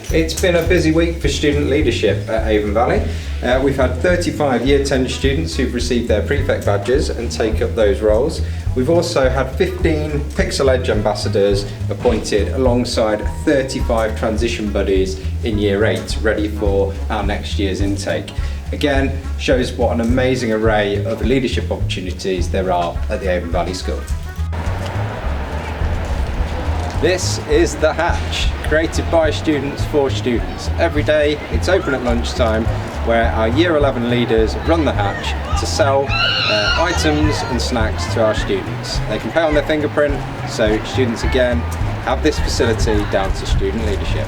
It's been a busy week for student leadership at Avon Valley. We've had 35 Year 10 students who've received their prefect badges and take up those roles. We've also had 15 Pixel Edge ambassadors appointed alongside 35 transition buddies in Year 8 ready for our next year's intake. Again, shows what an amazing array of leadership opportunities there are at the Avon Valley School. This is The Hatch, created by students for students. Every day it's open at lunchtime, where our Year 11 leaders run the hatch to sell items and snacks to our students. They can pay on their fingerprint, so students again have this facility down to student leadership.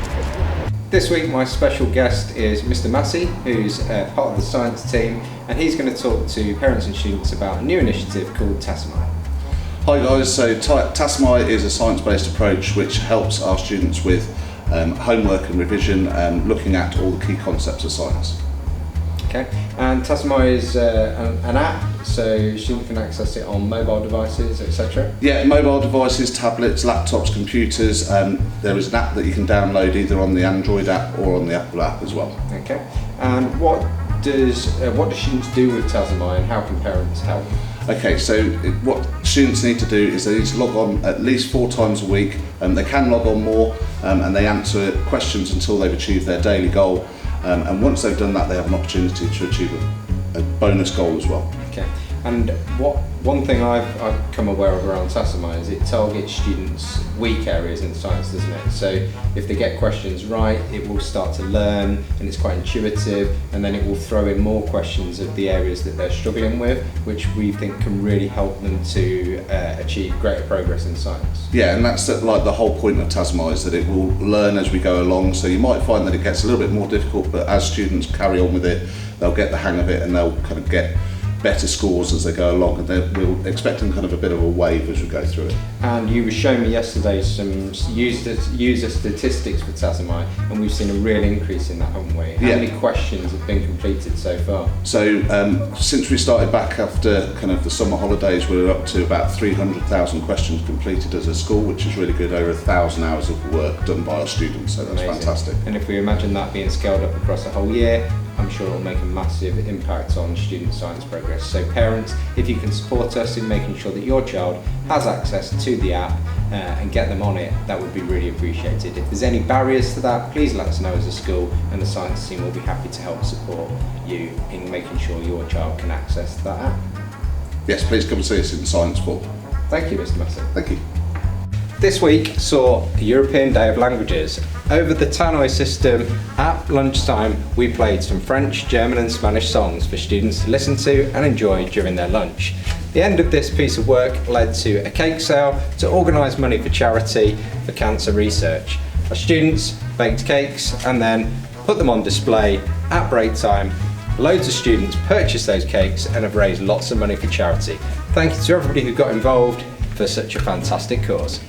This week my special guest is Mr. Massey, who's part of the science team, and he's going to talk to parents and students about a new initiative called Tassomai. Hi guys, so Tassomai is a science-based approach which helps our students with homework and revision, looking at all the key concepts of science. Okay, and Tassomai is an app, so students can access it on mobile devices, etc. Yeah, mobile devices, tablets, laptops, computers. There is an app that you can download either on the Android app or on the Apple app as well. Okay, and what do students do with Tassomai, and how can parents help? Okay, so what students need to do is they need to log on at least 4 times a week. They can log on more, and they answer questions until they've achieved their daily goal. And once they've done that, they have an opportunity to achieve a bonus goal as well. Okay, and one thing I've come aware of around Tassomai is it targets students' weak areas in science, doesn't it? So if they get questions right, it will start to learn, and it's quite intuitive, and then it will throw in more questions of the areas that they're struggling with, which we think can really help them to achieve greater progress in science. Yeah, and that's like the whole point of Tassomai, is that it will learn as we go along. So you might find that it gets a little bit more difficult, but as students carry on with it, they'll get the hang of it and they'll kind of get better scores as they go along, and we're expecting kind of a bit of a wave as we go through it. And you were showing me yesterday some user statistics for Tassomai, and we've seen a real increase in that, haven't we? How many questions have been completed so far? So since we started back after kind of the summer holidays, we're up to about 300,000 questions completed as a school, which is really good. Over 1,000 hours of work done by our students, so that's amazing. Fantastic. And if we imagine that being scaled up across a whole year, I'm sure it will make a massive impact on student science progress. So parents, if you can support us in making sure that your child has access to the app and get them on it, that would be really appreciated. If there's any barriers to that, please let us know as a school, and the science team will be happy to help support you in making sure your child can access that app. Yes, please come and see us in the Science Hall. Thank you, Mr. Massey. Thank you. This week saw a European Day of Languages. Over the Tassomai system, at lunchtime, we played some French, German and Spanish songs for students to listen to and enjoy during their lunch. The end of this piece of work led to a cake sale to organise money for charity for cancer research. Our students baked cakes and then put them on display at break time. Loads of students purchased those cakes and have raised lots of money for charity. Thank you to everybody who got involved for such a fantastic cause.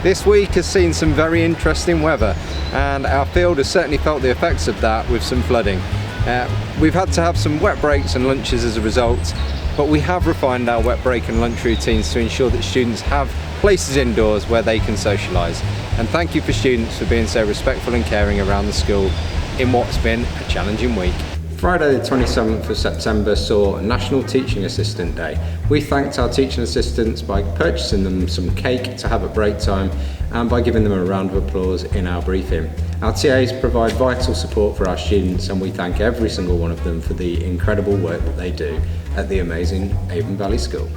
This week has seen some very interesting weather, and our field has certainly felt the effects of that with some flooding. We've had to have some wet breaks and lunches as a result, but we have refined our wet break and lunch routines to ensure that students have places indoors where they can socialise. And thank you for students for being so respectful and caring around the school in what's been a challenging week. Friday the 27th of September saw National Teaching Assistant Day. We thanked our teaching assistants by purchasing them some cake to have at break time and by giving them a round of applause in our briefing. Our TAs provide vital support for our students, and we thank every single one of them for the incredible work that they do at the amazing Avon Valley School.